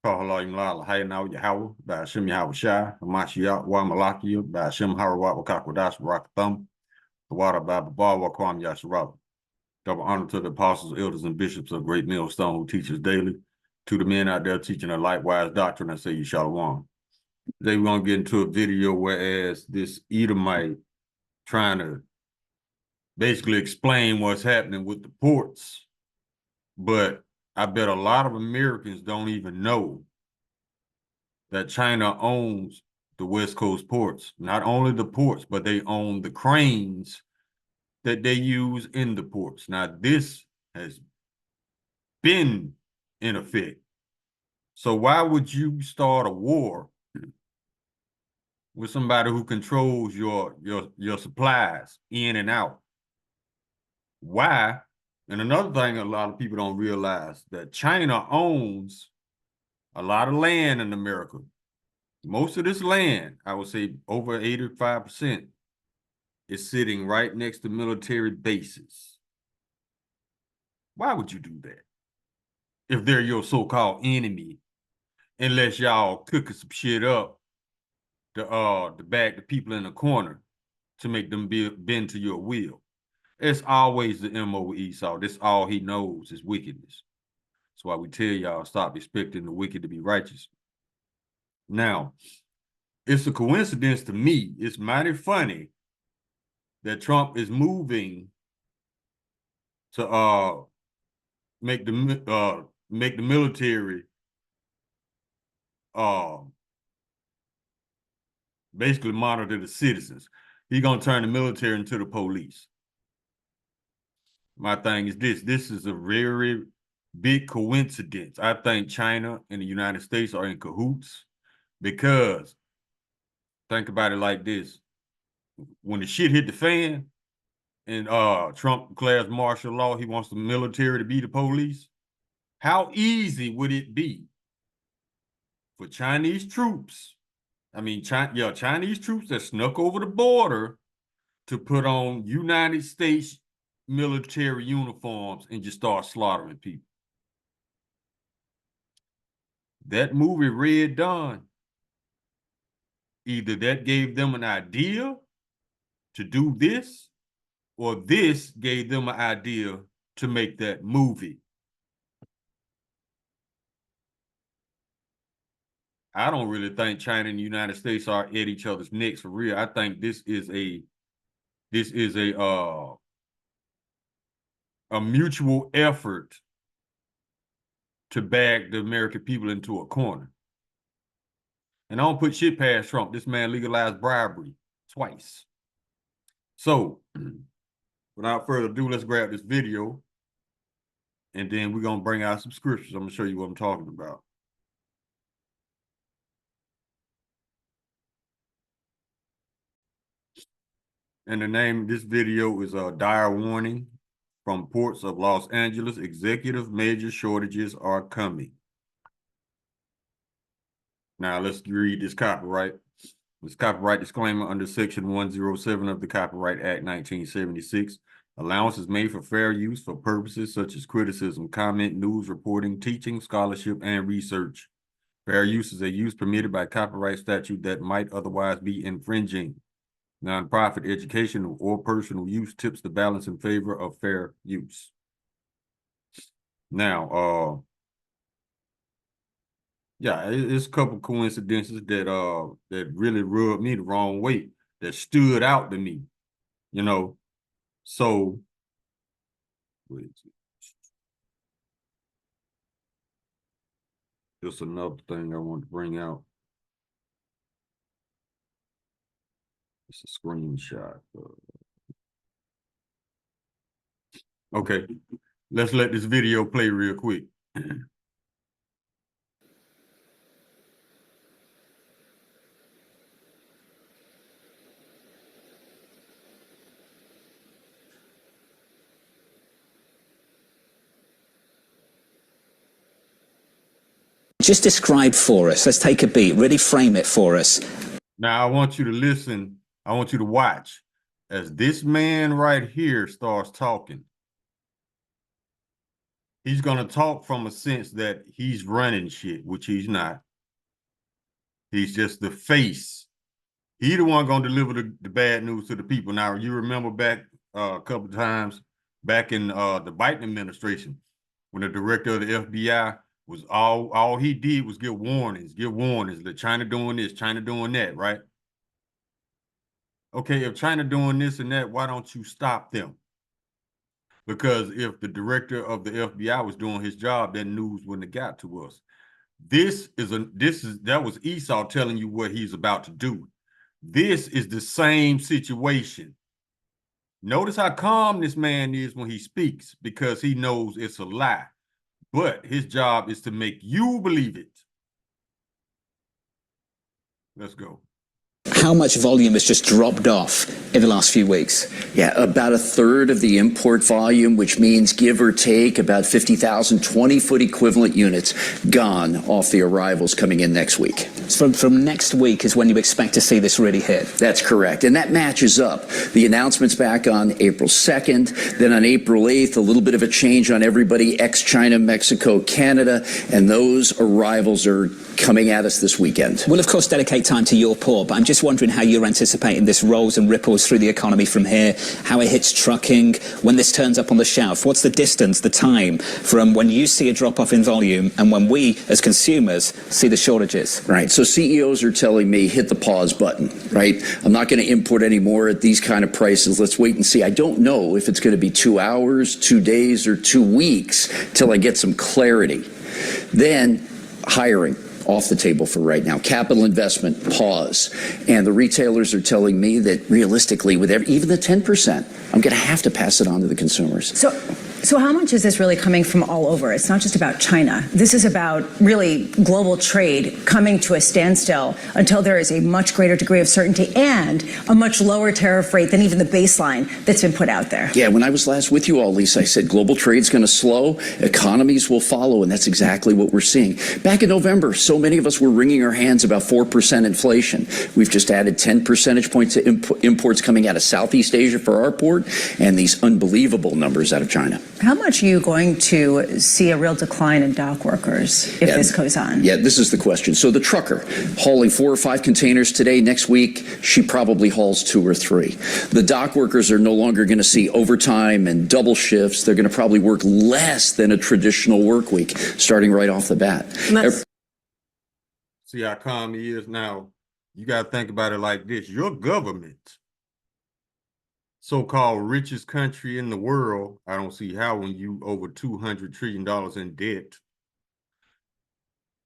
Kahalayim la Hayana Yahweh, Bashim Yahweh Shai, Hamashiach, Wamalakia, Bashim Harawat Wakakwadash, Rock Thumb, the water Baba Bar, Wakwam Yasharab. Double honor to the apostles, elders, and bishops of Great Millstone who teach us daily. To the men out there teaching a likewise doctrine, I say you shalom. Today we're going to get into a video whereas this Edomite trying to basically explain what's happening with the ports. But I bet a lot of Americans don't even know that China owns the West Coast ports. Not only the ports, but they own the cranes that they use in the ports. Now, this has been in effect. So why would you start a war with somebody who controls your supplies in and out? Why? And another thing a lot of people don't realize that China owns a lot of land in America. Most of this land, I would say over 85%, is sitting right next to military bases. Why would you do that if they're your so-called enemy? Unless y'all cooking some shit up to back the people in the corner to make them bend to your will. It's always the MO Esau. That's all he knows is wickedness. That's why we tell y'all stop expecting the wicked to be righteous. Now, it's a coincidence to me. It's mighty funny that Trump is moving to make the military basically monitor the citizens. He's gonna turn the military into the police. My thing is this is a very big coincidence. I think China and the United States are in cahoots because think about it like this. When the shit hit the fan and Trump declares martial law, he wants the military to be the police. How easy would it be for Chinese troops? I mean, Chinese troops that snuck over the border to put on United States military uniforms and just start slaughtering people. That movie, Red Dawn, either that gave them an idea to do this, or this gave them an idea to make that movie. I don't really think China and the United States are at each other's necks for real. I think this is a mutual effort to back the American people into a corner. And I don't put shit past Trump. This man legalized bribery twice. So, without further ado, let's grab this video. And then we're going to bring out some scriptures. I'm going to show you what I'm talking about. And the name of this video is a dire warning from ports of Los Angeles. Executive major shortages are coming. Now let's read this copyright. This copyright disclaimer under Section 107 of the Copyright Act 1976. Allowance is made for fair use for purposes such as criticism, comment, news, reporting, teaching, scholarship, and research. Fair use is a use permitted by copyright statute that might otherwise be infringing. Nonprofit, educational, or personal use tips the balance in favor of fair use. Now, yeah, it's a couple coincidences that really rubbed me the wrong way, that stood out to me, you know. So, just another thing I want to bring out. It's a screenshot. Okay, let's let this video play real quick. Just describe for us. Let's take a beat. Really frame it for us. Now, I want you to listen. I want you to watch as this man right here starts talking. he's gonna talk from a sense that he's running shit, which he's not. He's just the face. He the one gonna deliver the bad news to the people. Now, you remember back a couple of times back in the Biden administration, when the director of the FBI was all he did was give warnings that China doing this, China doing that, right? Okay, if China doing this and that, why don't you stop them? Because if the director of the FBI was doing his job, that news wouldn't have got to us. That was Esau telling you what he's about to do. This is the same situation. Notice how calm this man is when he speaks, because he knows it's a lie. But his job is to make you believe it. Let's go. How much volume has just dropped off in the last few weeks? Yeah, about a third of the import volume, which means give or take about 50,000 20-foot equivalent units gone off the arrivals coming in next week. So from next week is when you expect to see this really hit? That's correct. And that matches up. The announcement's back on April 2nd. Then on April 8th, a little bit of a change on everybody, ex-China, Mexico, Canada. And those arrivals are coming at us this weekend. We'll, of course, dedicate time to your port, but I'm just wondering how you're anticipating this rolls and ripples through the economy from here, how it hits trucking, when this turns up on the shelf. What's the distance, the time from when you see a drop-off in volume and when we, as consumers, see the shortages? Right. So CEOs are telling me, hit the pause button, right? I'm not going to import anymore at these kind of prices. Let's wait and see. I don't know if it's going to be 2 hours, 2 days, or 2 weeks till I get some clarity. Then hiring. Off the table for right now. Capital investment, pause. And the retailers are telling me that realistically, with even the 10%, I'm going to have to pass it on to the consumers. So how much is this really coming from all over? It's not just about China. This is about really global trade coming to a standstill until there is a much greater degree of certainty and a much lower tariff rate than even the baseline that's been put out there. Yeah, when I was last with you all, Lisa, I said global trade's going to slow, economies will follow, and that's exactly what we're seeing. Back in November, so many of us were wringing our hands about 4% inflation. We've just added 10 percentage points to imports coming out of Southeast Asia for our port, and these unbelievable numbers out of China. How much are you going to see a real decline in dock workers if this goes on? Yeah, this is the question. So the trucker hauling 4 or 5 containers today, next week, she probably hauls 2 or 3. The dock workers are no longer going to see overtime and double shifts. They're going to probably work less than a traditional work week, starting right off the bat. See how calm he is now? You got to think about it like this. Your government, so-called richest country in the world, I don't see how when you over $200 trillion in debt.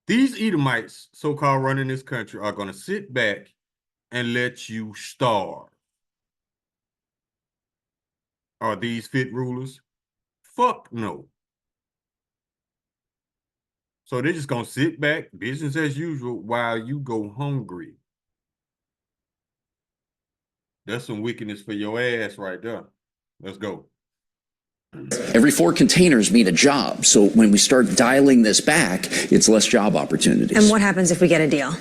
These Edomites, so-called running this country, are going to sit back and let you starve. Are these fit rulers? Fuck no. So they're just going to sit back, business as usual, while you go hungry. That's some wickedness for your ass right there. Let's go. Every 4 containers mean a job. So when we start dialing this back, it's less job opportunities. And what happens if we get a deal?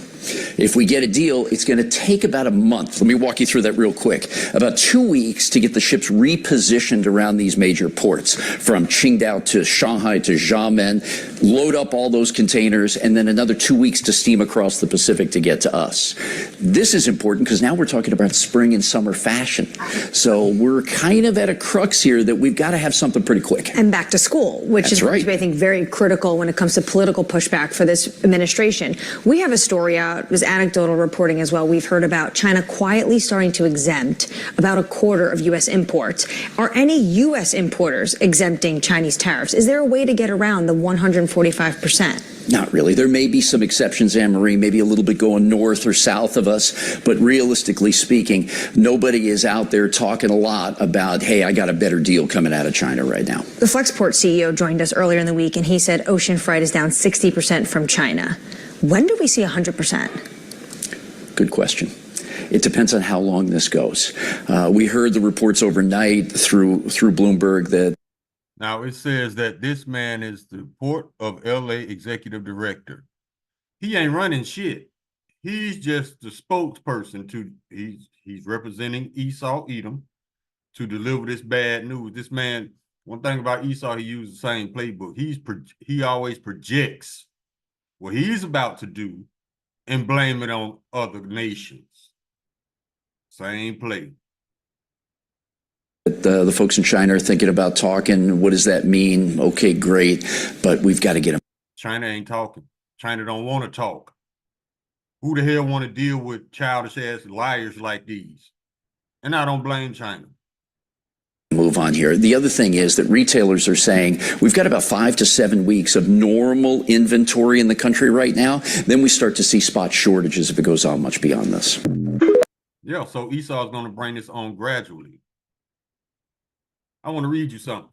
If we get a deal, it's going to take about a month. Let me walk you through that real quick. About 2 weeks to get the ships repositioned around these major ports, from Qingdao to Shanghai to Xiamen, load up all those containers, and then another 2 weeks to steam across the Pacific to get to us. This is important because now we're talking about spring and summer fashion. So we're kind of at a crux here that we've got to have something pretty quick. And back to school, which is going to be, I think, very critical when it comes to political pushback for this administration. We have a story out, it was anecdotal reporting as well. We've heard about China quietly starting to exempt about a quarter of U.S. imports. Are any U.S. importers exempting Chinese tariffs? Is there a way to get around the 145%? Not really. There may be some exceptions, Anne-Marie, maybe a little bit going north or south of us, but realistically speaking, nobody is out there talking a lot about, hey, I got a better deal coming out of China right now. The Flexport CEO joined us earlier in the week, and he said ocean freight is down 60% from China. When do we see 100%? Good question. It depends on how long this goes. We heard the reports overnight through Bloomberg that. Now it says that this man is the Port of LA executive director. He ain't running shit. He's just the spokesperson he's representing Esau Edom to deliver this bad news. This man, One thing about Esau, he used the same playbook. He always projects what he's about to do and blame it on other nations. Same play. The folks in China are thinking about talking. What does that mean? Okay, great, but we've got to get them. China ain't talking. China don't want to talk. Who the hell want to deal with childish ass liars like these? And I don't blame China. Move on here. The other thing is that retailers are saying we've got about 5 to 7 weeks of normal inventory in the country right now. Then we start to see spot shortages if it goes on much beyond this. Yeah, so Esau is going to bring this on gradually. I want to read you something.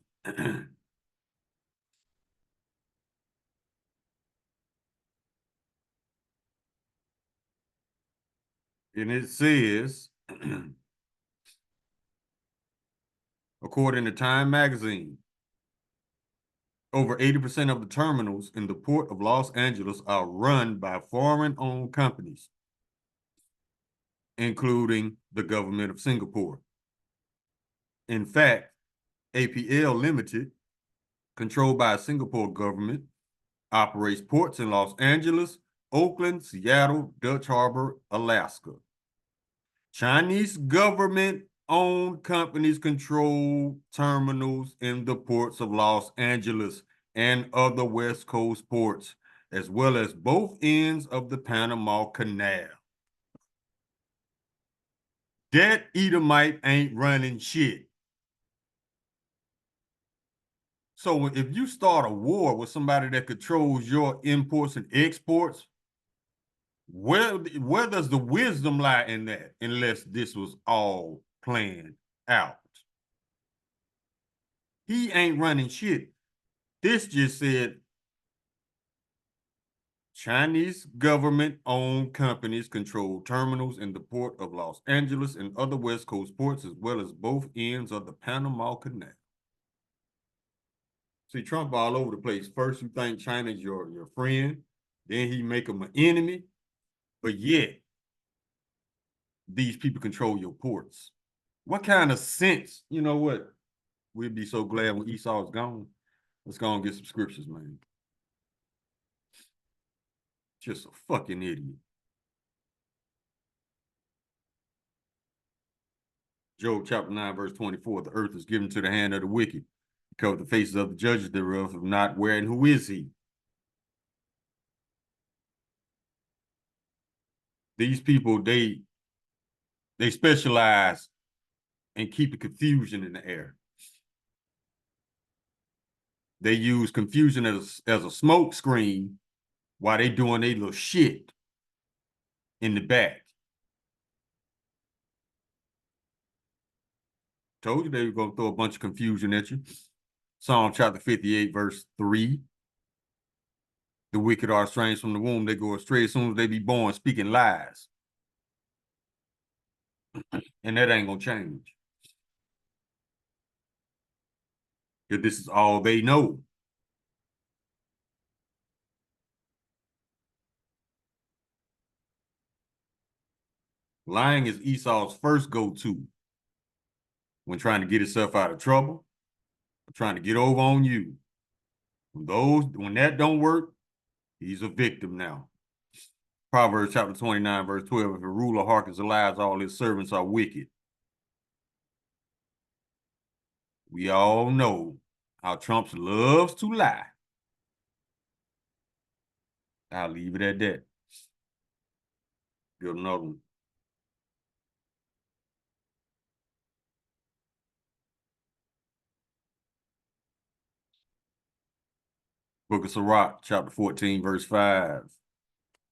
And it says, according to Time magazine, over 80% of the terminals in the port of Los Angeles are run by foreign-owned companies, including the government of Singapore. In fact, APL Limited, controlled by the Singapore government, operates ports in Los Angeles, Oakland, Seattle, Dutch Harbor, Alaska. Chinese government-owned companies control terminals in the ports of Los Angeles and other West Coast ports, as well as both ends of the Panama Canal. That Edomite ain't running shit. So if you start a war with somebody that controls your imports and exports, where does the wisdom lie in that, unless this was all planned out? He ain't running shit. This just said Chinese government-owned companies control terminals in the port of Los Angeles and other West Coast ports, as well as both ends of the Panama Canal. See, Trump all over the place. First, you think China's your friend, then he make them an enemy, but yet these people control your ports. What kind of sense? You know what? We'd be so glad when Esau is gone. Let's go and get some scriptures, man. Just a fucking idiot. Job chapter 9, verse 24. The earth is given to the hand of the wicked, because the faces of the judges thereof have not where and who is he? These people, they specialize in keeping confusion in the air. They use confusion as a smoke screen while they doing their little shit in the back. Told you they were going to throw a bunch of confusion at you. Psalm chapter 58, verse 3. The wicked are estranged from the womb. They go astray as soon as they be born, speaking lies. And that ain't going to change. If this is all they know. Lying is Esau's first go-to when trying to get himself out of trouble, trying to get over on you. When that don't work, he's a victim now. Proverbs chapter 29, verse 12, if a ruler hearkens to lies, all his servants are wicked. We all know how Trump loves to lie. I'll leave it at that. Get another one. Book of Sirach, chapter 14, verse 5.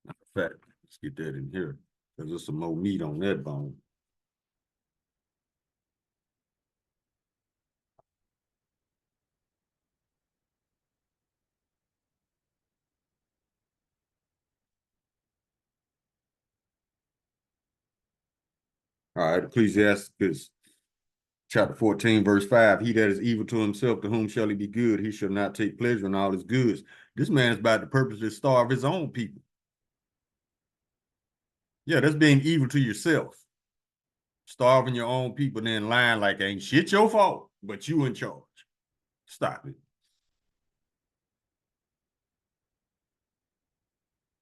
In fact, let's get that in here, because there's some more meat on that bone. All right, Ecclesiastes chapter 14, verse 5. He that is evil to himself, to whom shall he be good? He shall not take pleasure in all his goods. This man is about to purposely starve his own people. Yeah, that's being evil to yourself. Starving your own people, then lying like ain't shit your fault, but you in charge. Stop it.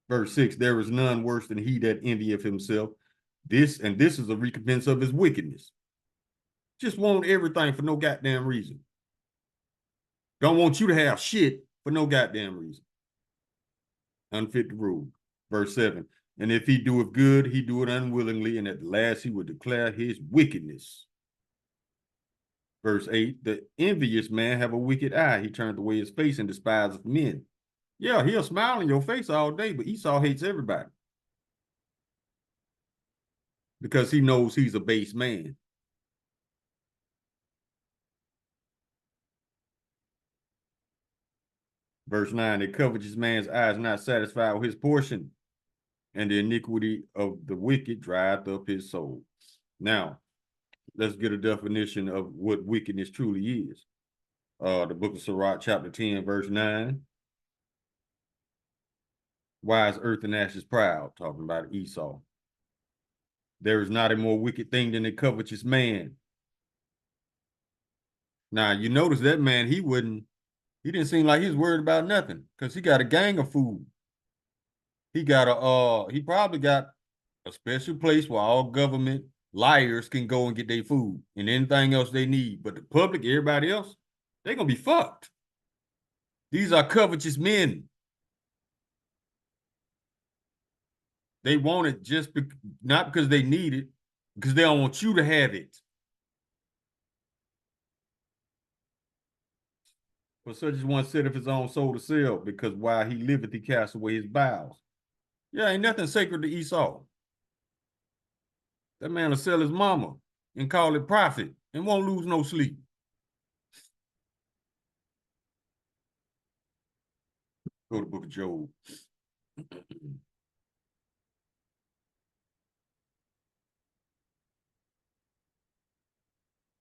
Verse 6, there is none worse than he that envieth himself. This is a recompense of his wickedness. Just want everything for no goddamn reason. Don't want you to have shit for no goddamn reason. Unfit to rule. Verse 7, and if he doeth good, he do it unwillingly, and at the last he will declare his wickedness. Verse 8, the envious man have a wicked eye. He turneth away his face and despiseth men. Yeah, he'll smile in your face all day, but Esau hates everybody. Because he knows he's a base man. Verse 9, the covetous man's eye is not satisfied with his portion, and the iniquity of the wicked drieth up his soul. Now, let's get a definition of what wickedness truly is. The book of Sirach, chapter 10, verse 9. Why is earth and ashes proud? Talking about Esau. There is not a more wicked thing than a covetous man. Now, you notice that man, he didn't seem like he was worried about nothing because he got a gang of food. He probably got a special place where all government liars can go and get their food and anything else they need. But the public, everybody else, they're going to be fucked. These are covetous men. They want it not because they need it, because they don't want you to have it. For such as one said of his own soul to sell, because while he liveth, he cast away his bowels. Yeah, ain't nothing sacred to Esau. That man will sell his mama and call it profit and won't lose no sleep. Go to the book of Job.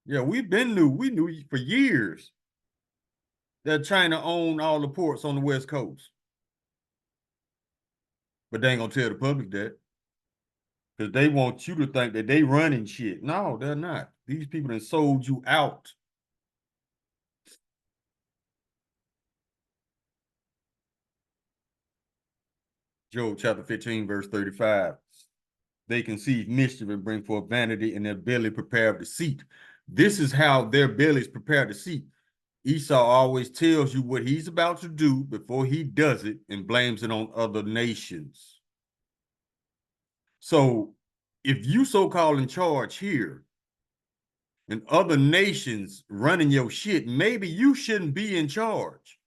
Yeah, we knew for years that China owned all the ports on the West Coast. But they ain't gonna tell the public that. Because they want you to think that they running shit. No, they're not. These people that sold you out. Job chapter 15, verse 35. They conceive mischief and bring forth vanity, and their belly prepare deceit. This is how their bellies prepare deceit. Esau always tells you what he's about to do before he does it and blames it on other nations. So if you so-called in charge here and other nations running your shit, maybe you shouldn't be in charge.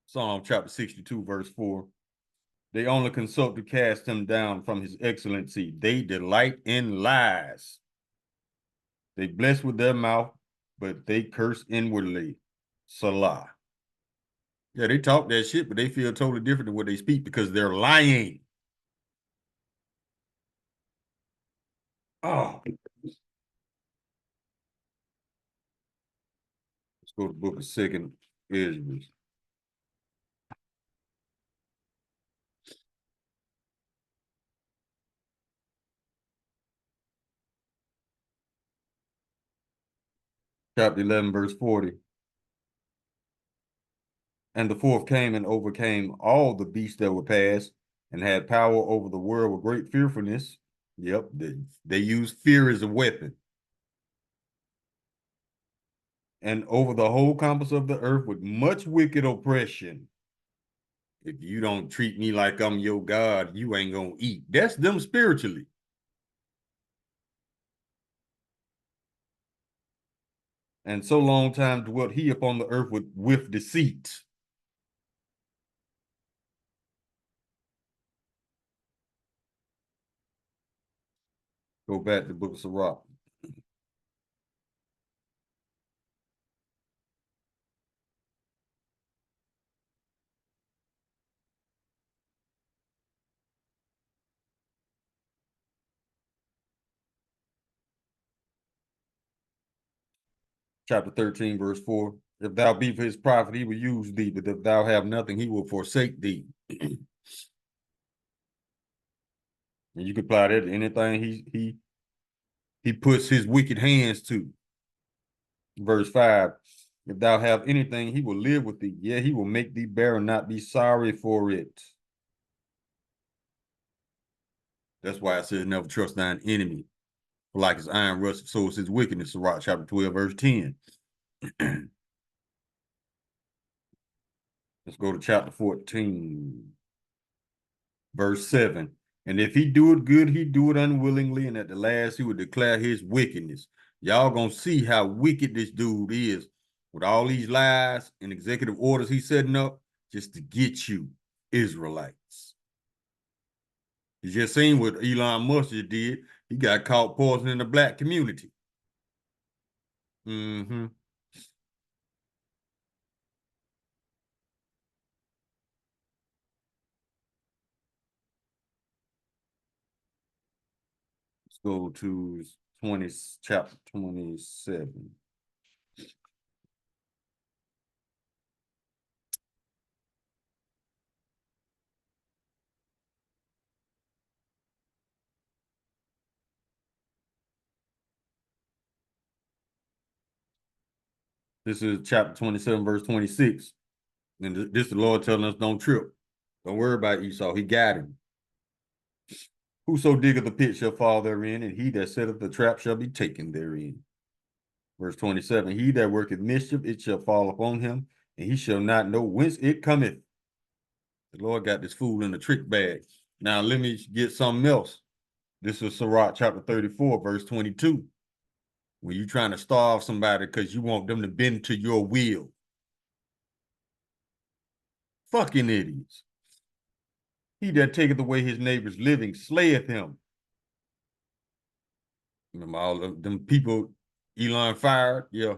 Psalm chapter 62, verse 4. They only consult to cast him down from his excellency. They delight in lies. They bless with their mouth, but they curse inwardly. Salah. Yeah, they talk that shit, but they feel totally different than what they speak because they're lying. Oh. Let's go to the book of 2 Ezra. Chapter 11, verse 40. And the fourth came and overcame all the beasts that were passed and had power over the world with great fearfulness. Yep, they use fear as a weapon. And over the whole compass of the earth with much wicked oppression. If you don't treat me like I'm your God, you ain't gonna eat. That's them spiritually. And so long time dwelt he upon the earth with deceit. Go back to the book of Sirach. Chapter 13, verse 4. If thou be for his profit, he will use thee, but if thou have nothing, he will forsake thee. And you can apply that to anything he puts his wicked hands to. Verse 5, if thou have anything, he will live with thee. Yeah, he will make thee bear and not be sorry for it. That's why it says never trust thine enemy. For like his iron rust, so is his wickedness. Sirach chapter 12, verse 10. Let's go to chapter 14, verse 7. And if he do it good, he do it unwillingly, and at the last he will declare his wickedness. Y'all gonna see how wicked this dude is with all these lies and executive orders he's setting up just to get you Israelites. You just seen what Elon Musk did. He got caught poisoning the black community. Mm-hmm. Let's go to chapter 27. This is chapter 27, verse 26. And this is the Lord telling us, don't trip. Don't worry about Esau. He got him. Whoso diggeth the pit shall fall therein, and he that setteth the trap shall be taken therein. Verse 27, he that worketh mischief, it shall fall upon him, and he shall not know whence it cometh. The Lord got this fool in a trick bag. Now let me get something else. This is Sirach chapter 34, verse 22. When you're trying to starve somebody because you want them to bend to your will. Fucking idiots. He that taketh away his neighbor's living slayeth him. Remember all of them people Elon fired? Yeah.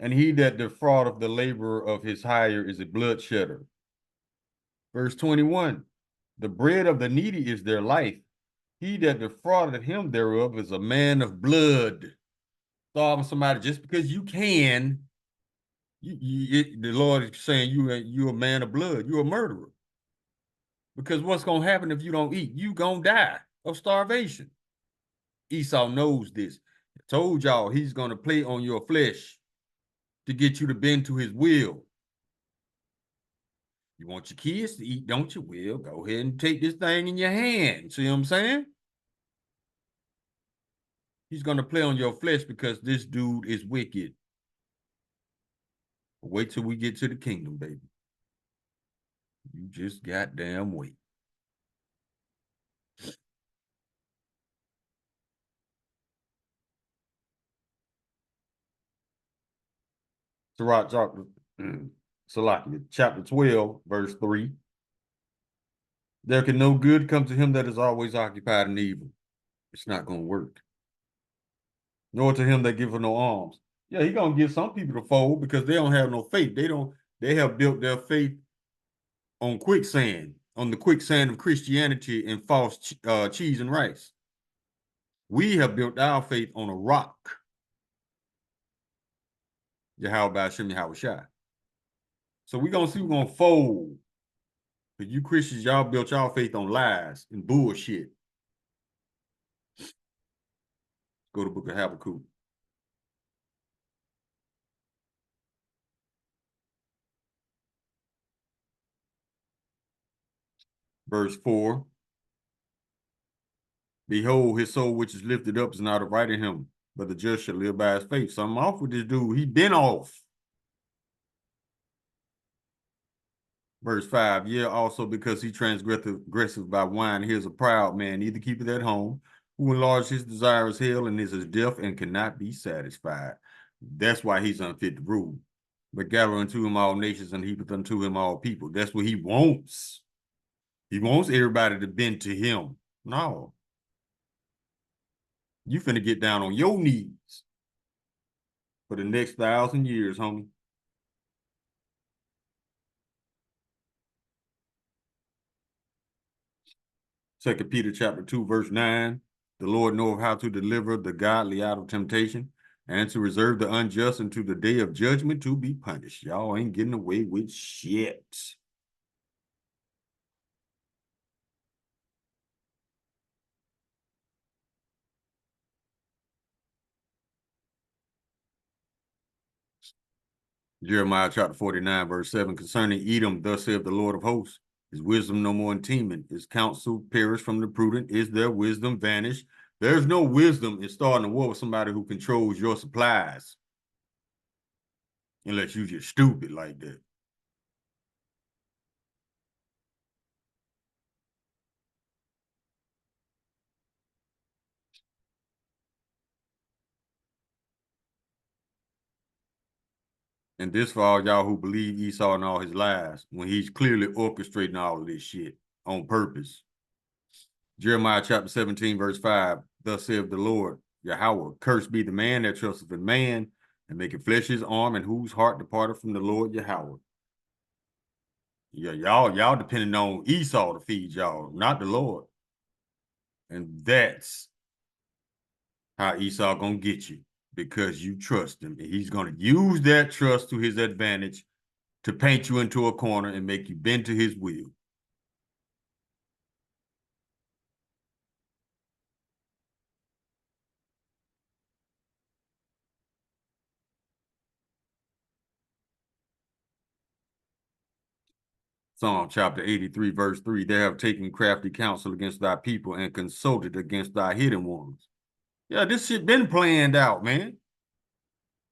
And he that defraudeth the laborer of his hire is a bloodshedder. Verse 21, the bread of the needy is their life. He that defrauded him thereof is a man of blood. Starving somebody just because you can, the Lord is saying you're a man of blood. You're a murderer. Because what's going to happen if you don't eat? You going to die of starvation. Esau knows this. I told y'all he's going to play on your flesh to get you to bend to his will. You want your kids to eat, don't you? Well, go ahead and take this thing in your hand. See what I'm saying? He's going to play on your flesh because this dude is wicked. Wait till we get to the kingdom, baby. You just goddamn wait. Sirach chapter 12, verse 3. There can no good come to him that is always occupied in evil. It's not going to work. Nor to him that giveth no alms. Yeah, he's going to get some people to fold because they don't have no faith. They have built their faith on quicksand, on the quicksand of Christianity and false cheese and rice. We have built our faith on a rock. Yahweh Hashem Yahweh Shai. So we're going to see who's going to fold. But you Christians, y'all built y'all faith on lies and bullshit. Go to the book of Habakkuk. Verse 4. Behold, his soul which is lifted up is not upright in him, but the just shall live by his faith. So I'm off with this dude. He been off. Verse 5, yeah, also because he transgressive by wine, he is a proud man, neither keepeth at home, who enlarges his desire as hell, and is as deaf and cannot be satisfied. That's why he's unfit to rule. But gather unto him all nations, and heapeth unto him all people. That's what he wants. He wants everybody to bend to him. No. You finna get down on your knees for the next 1,000 years, homie. Second Peter chapter 2, verse 9. The Lord knoweth how to deliver the godly out of temptation and to reserve the unjust unto the day of judgment to be punished. Y'all ain't getting away with shit. Jeremiah chapter 49, verse 7, concerning Edom, thus saith the Lord of hosts, is wisdom no more in Teman? Is counsel perished from the prudent? Is their wisdom vanished? There's no wisdom in starting a war with somebody who controls your supplies. Unless you just stupid like that. And this for all y'all who believe Esau and all his lies, when he's clearly orchestrating all of this shit on purpose. Jeremiah chapter 17, verse 5, thus saith the Lord, Yahweh, cursed be the man that trusteth in man, and maketh flesh his arm, and whose heart departed from the Lord Yahweh. Yeah, y'all depending on Esau to feed y'all, not the Lord. And that's how Esau gonna get you, because you trust him. And he's gonna use that trust to his advantage to paint you into a corner and make you bend to his will. Psalm chapter 83, verse 3, they have taken crafty counsel against thy people and consulted against thy hidden ones. Yeah, this shit been planned out, man.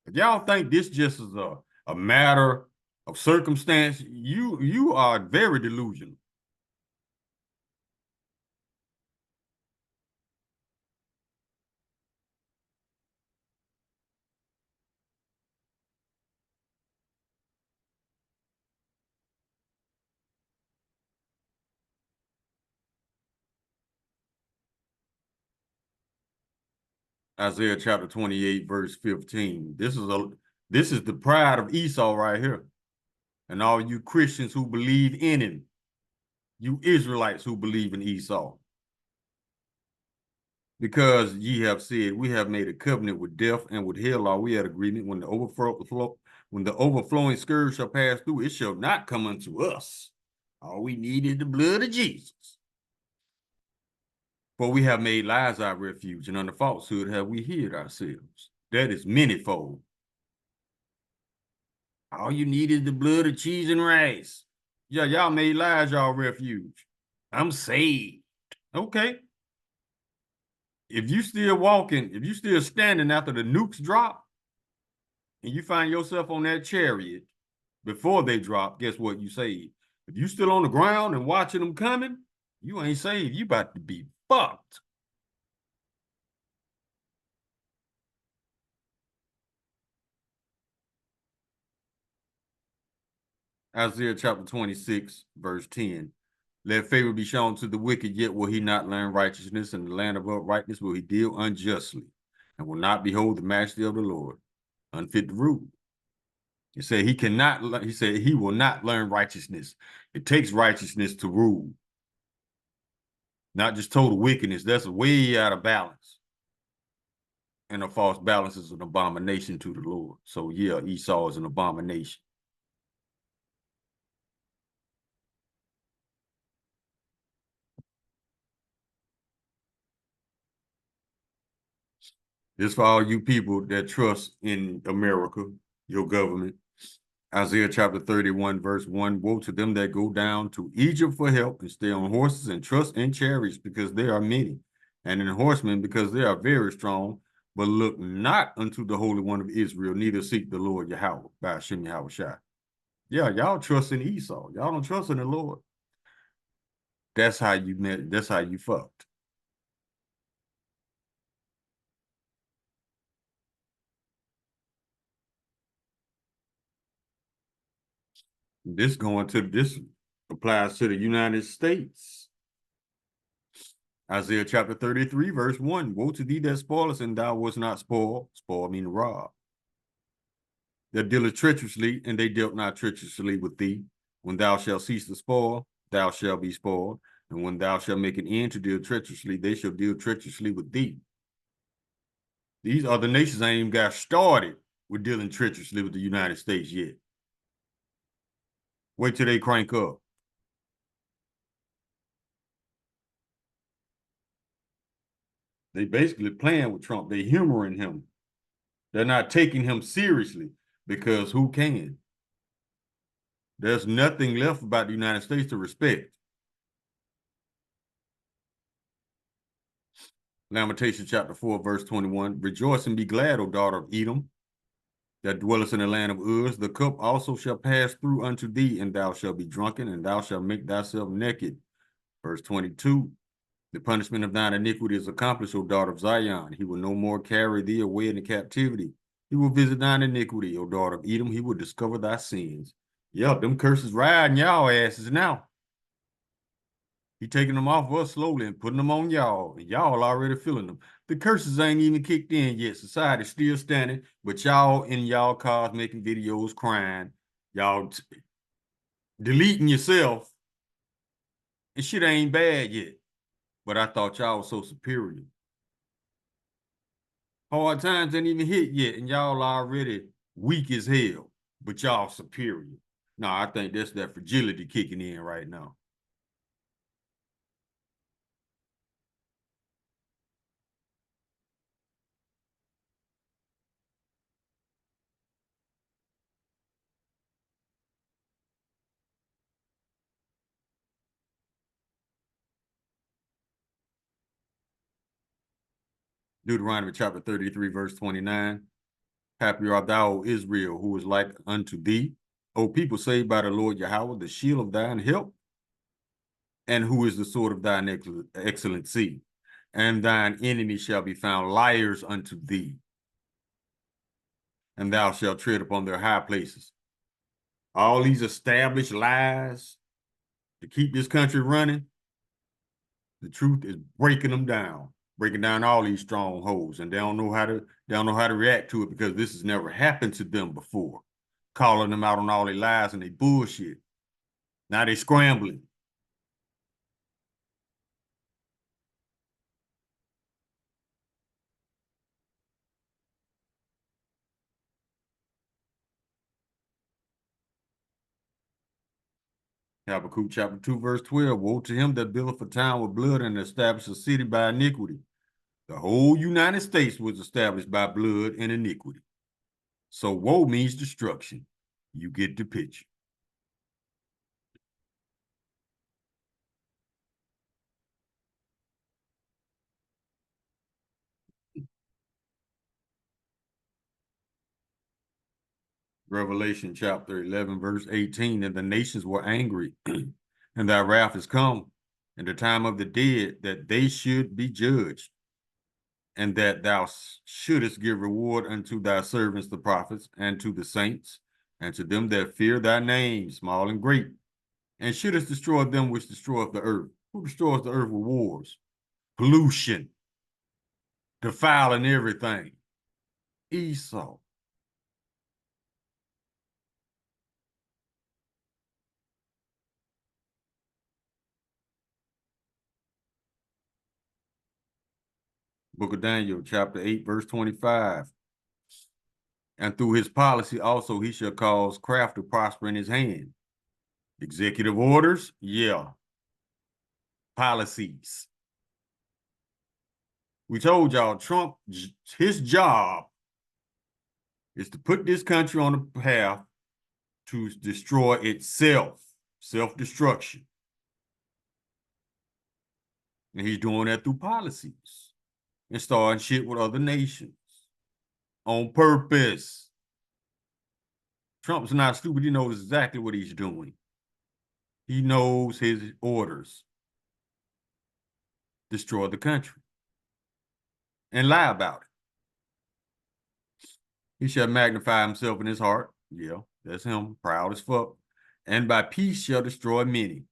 If y'all think this just is a matter of circumstance, you are very delusional. Isaiah chapter 28, verse 15. This is the pride of Esau right here. And all you Christians who believe in him, you Israelites who believe in Esau. Because ye have said, we have made a covenant with death and with hell are we at agreement. When the overflowing scourge shall pass through, it shall not come unto us. All we need is the blood of Jesus. For we have made lies our refuge, and under falsehood have we hid ourselves. That is manyfold. All you need is the blood of cheese and rice. Yeah, y'all made lies y'all refuge. I'm saved. Okay. If you still walking, if you still standing after the nukes drop, and you find yourself on that chariot before they drop, guess what? You saved. If you still on the ground and watching them coming, you ain't saved. You about to be fucked. Isaiah chapter 26, verse 10. Let favor be shown to the wicked, yet will he not learn righteousness, and the land of uprightness will he deal unjustly, and will not behold the majesty of the Lord, unfit to rule. He said he will not learn righteousness. It takes righteousness to rule. Not just total wickedness. That's way out of balance. And a false balance is an abomination to the Lord. So yeah, Esau is an abomination. This for all you people that trust in America, your government. Isaiah chapter 31, verse 1, woe to them that go down to Egypt for help and stay on horses and trust in chariots because they are many, and in horsemen because they are very strong, but look not unto the Holy One of Israel, neither seek the Lord Yahweh, by Hashem Yahushua. Yeah, y'all trust in Esau. Y'all don't trust in the Lord. That's how you met. That's how you fucked. This applies to the United States. Isaiah chapter 33, verse 1. Woe to thee that spoilest, and thou wast not spoiled. Spoil meaning rob. That dealeth treacherously, and they dealt not treacherously with thee. When thou shalt cease to spoil, thou shalt be spoiled. And when thou shalt make an end to deal treacherously, they shall deal treacherously with thee. These other nations ain't even got started with dealing treacherously with the United States yet. Wait till they crank up. They basically playing with Trump. They humoring him. They're not taking him seriously because who can? There's nothing left about the United States to respect. Lamentations chapter 4, verse 21. Rejoice and be glad, O daughter of Edom, that dwellest in the land of Uz. The cup also shall pass through unto thee, and thou shalt be drunken, and thou shalt make thyself naked. Verse 22. The punishment of thine iniquity is accomplished, O daughter of Zion. He will no more carry thee away into captivity. He will visit thine iniquity, O daughter of Edom. He will discover thy sins. Yeah, them curses riding y'all asses now. He taking them off of us slowly and putting them on y'all. And y'all already feeling them. The curses ain't even kicked in yet. Society's still standing, but y'all in y'all cars making videos crying. Y'all deleting yourself. And shit ain't bad yet. But I thought y'all was so superior. Hard times ain't even hit yet, and y'all already weak as hell, but y'all superior. No, I think that's that fragility kicking in right now. Deuteronomy chapter 33, verse 29. Happy art thou, O Israel, who is like unto thee, O people saved by the Lord Yahweh, the shield of thine help, and who is the sword of thine excellency. And thine enemies shall be found liars unto thee, and thou shalt tread upon their high places. All these established lies to keep this country running, the truth is breaking them down, breaking down all these strongholds, and they don't know how to react to it because this has never happened to them before. Calling them out on all their lies and they bullshit. Now they scrambling. Habakkuk chapter 2, verse 12. Woe to him that buildeth a town with blood and establish a city by iniquity. The whole United States was established by blood and iniquity. So woe means destruction. You get the picture. Revelation chapter 11, verse 18. And the nations were angry, and thy wrath is come, and the time of the dead, that they should be judged, and that thou shouldest give reward unto thy servants, the prophets, and to the saints, and to them that fear thy name, small and great, and shouldest destroy them which destroyeth the earth. Who destroys the earth with wars? Pollution, defiling everything. Esau. Book of Daniel, chapter 8, verse 25. And through his policy also he shall cause craft to prosper in his hand. Executive orders, yeah. Policies. We told y'all Trump, his job is to put this country on a path to destroy itself, self-destruction. And he's doing that through policies and starting shit with other nations on purpose. Trump's not stupid. He knows exactly what he's doing. He knows his orders. Destroy the country and lie about it. He shall magnify himself in his heart. Yeah, that's him, proud as fuck. And by peace shall destroy many.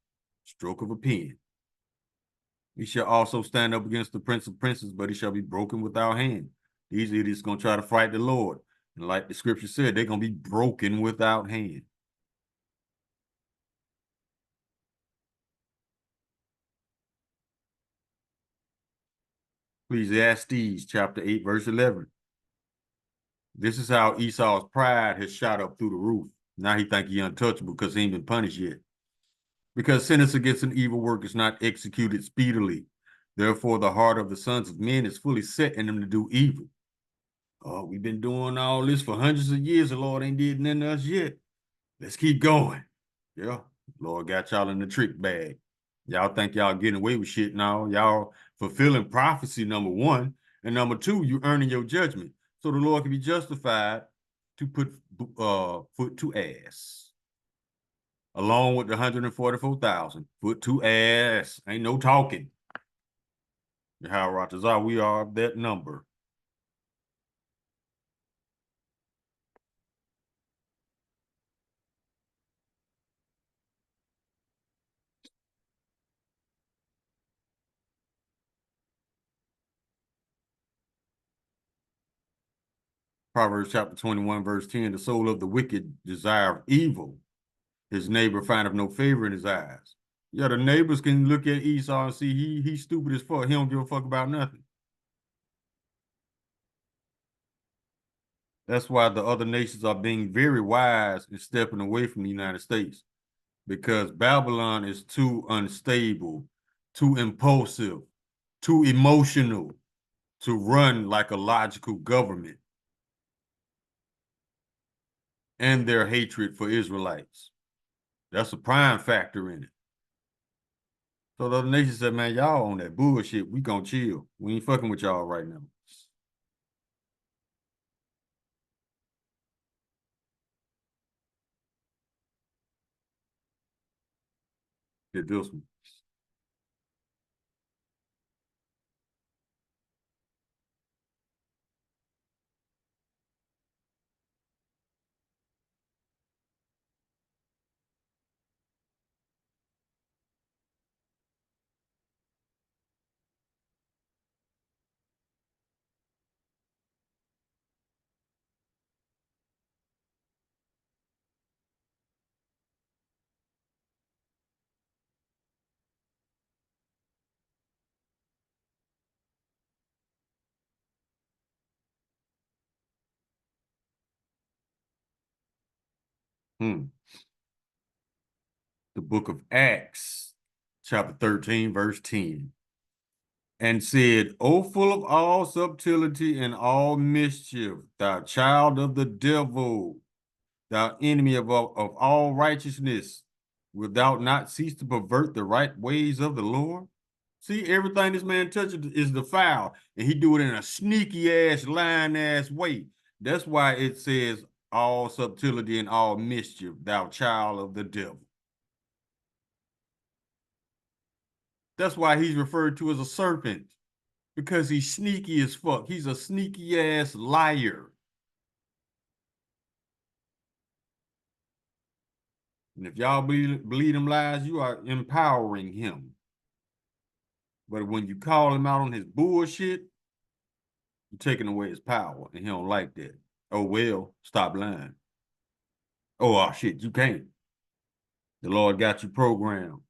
Stroke of a pen. He shall also stand up against the prince of princes, but he shall be broken without hand. These idiots going to try to fight the Lord. And like the scripture said, they're going to be broken without hand. Ecclesiastes chapter 8, verse 11. This is how Esau's pride has shot up through the roof. Now he think he untouchable because he ain't been punished yet. Because sentence against an evil work is not executed speedily. Therefore, the heart of the sons of men is fully set in them to do evil. Oh, we've been doing all this for hundreds of years. The Lord ain't did nothing to us yet. Let's keep going. Yeah, Lord got y'all in the trick bag. Y'all think y'all getting away with shit now. Y'all fulfilling prophecy, number one. And number two, you earning your judgment. So the Lord can be justified to put foot to ass. Along with the 144,000. Foot to ass. Ain't no talking. How Ratazar, we are that number. Proverbs chapter 21, verse 10, the soul of the wicked desire evil. His neighbor findeth no favor in his eyes. Yeah, the neighbors can look at Esau and see he's stupid as fuck. He don't give a fuck about nothing. That's why the other nations are being very wise and stepping away from the United States, because Babylon is too unstable, too impulsive, too emotional to run like a logical government. And their hatred for Israelites. That's a prime factor in it. So the other nations said, man, y'all on that bullshit. We gonna chill. We ain't fucking with y'all right now. Get this one. The book of Acts, chapter 13, verse 10. And said, O full of all subtlety and all mischief, thou child of the devil, thou enemy of all righteousness, wilt thou not cease to pervert the right ways of the Lord? See, everything this man touches is defiled, and he do it in a sneaky ass, lying ass way. That's why it says all subtlety and all mischief, thou child of the devil. That's why he's referred to as a serpent, because he's sneaky as fuck. He's a sneaky ass liar. And if y'all believe them lies, you are empowering him. But when you call him out on his bullshit, you're taking away his power, and he don't like that. Oh, well, stop lying. Oh, shit, you can't. The Lord got you programmed.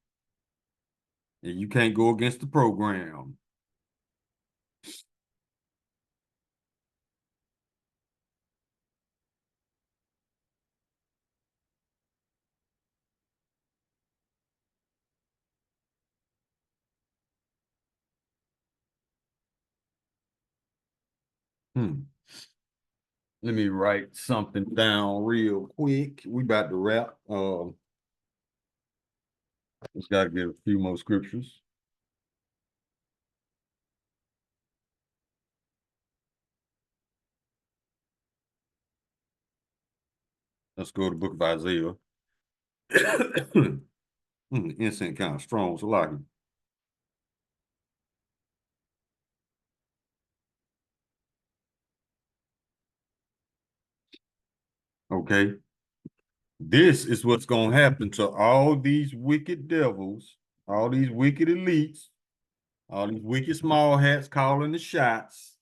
And you can't go against the program. Let me write something down real quick. We about to wrap. Just got to get a few more scriptures. Let's go to the book of Isaiah. Incense kind of strong, so like it. Okay. This is what's going to happen to all these wicked devils, all these wicked elites, all these wicked small hats calling the shots,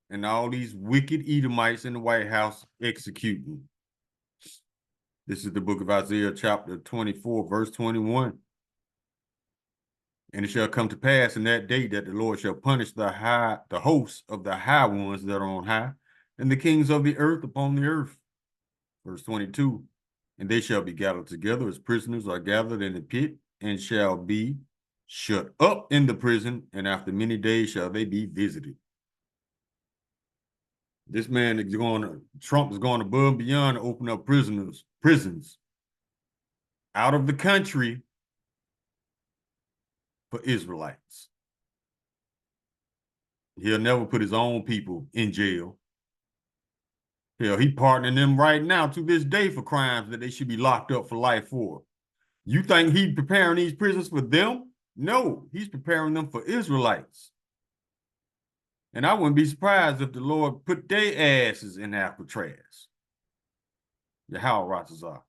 and all these wicked Edomites in the White House executing. This is the book of Isaiah, chapter 24, verse 21. And it shall come to pass in that day that the Lord shall punish the hosts of the high ones that are on high, and the kings of the earth upon the earth. Verse 22, and they shall be gathered together as prisoners are gathered in the pit, and shall be shut up in the prison, and after many days shall they be visited. This man is Trump is going above and beyond to open up prisons out of the country for Israelites. He'll never put his own people in jail. Hell, he partnering them right now to this day for crimes that they should be locked up for life for. You think he's preparing these prisons for them? No, he's preparing them for Israelites. And I wouldn't be surprised if the Lord put their asses in Alcatraz. Yahweh Ratazah.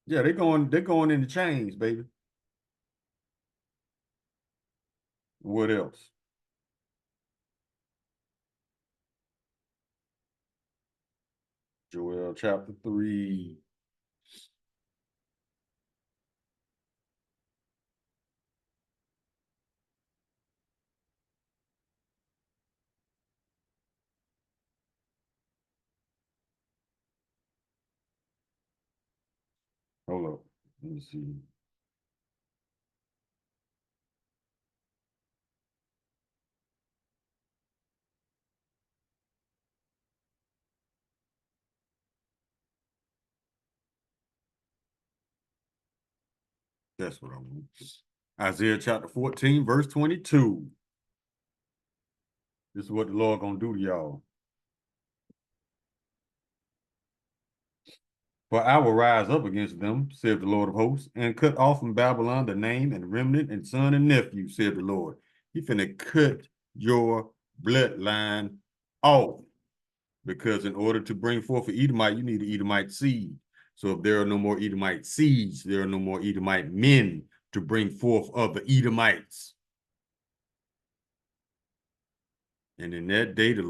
Yeah, they're going into chains, baby. What else? Joel chapter 3. Hold up. Let me see. That's what I want. Isaiah chapter 14, verse 22. This is what the Lord gonna do to y'all. For I will rise up against them, said the Lord of hosts, and cut off from Babylon the name and remnant and son and nephew, said the Lord. He finna cut your bloodline off. Because in order to bring forth an Edomite, you need an Edomite seed. So if there are no more Edomite seeds, there are no more Edomite men to bring forth other Edomites. And in that day, the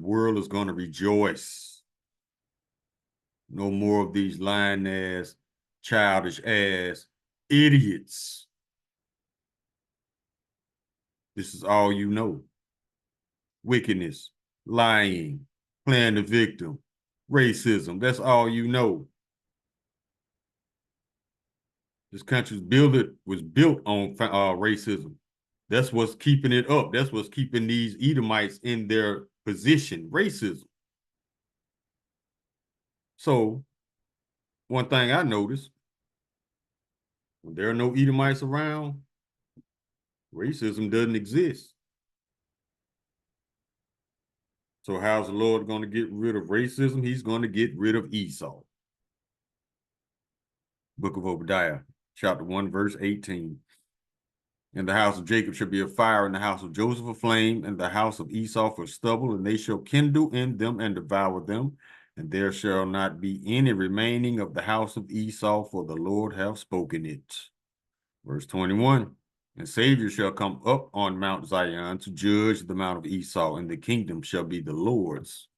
world is going to rejoice. No more of these lying ass, childish ass idiots. This is all you know. Wickedness, lying, playing the victim, racism. That's all you know. This country was built on racism. That's what's keeping it up. That's what's keeping these Edomites in their position, racism. So, one thing I noticed, when there are no Edomites around, racism doesn't exist. So how's the Lord going to get rid of racism? He's going to get rid of Esau. Book of Obadiah, chapter 1, verse 18. And the house of Jacob shall be a fire, and the house of Joseph a flame, and the house of Esau for stubble, and they shall kindle in them and devour them. And there shall not be any remaining of the house of Esau, for the Lord hath spoken it. Verse 21. And Savior shall come up on Mount Zion to judge the mount of Esau, and the kingdom shall be the Lord's,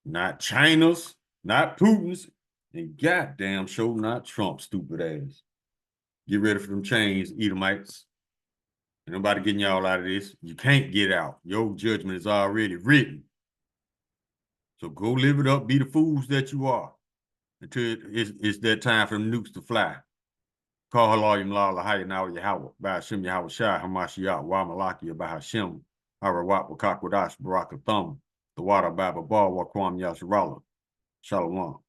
not China's, not Putin's, and goddamn sure not Trump's stupid ass. Get ready for them chains, Edomites. Ain't nobody getting y'all out of this. You can't get out. Your judgment is already written. So go live it up, be the fools that you are, until it's that time for them nukes to fly. Call Halayim La Lahaya Now Yahweh, by Hashem Yahweh Shai, Hamashiach, Wa Malakia, by Hashem, Harawat, Wakakwadash, Barakathum, the water, Baba Bar, Wakwam Yasharala. Shalom.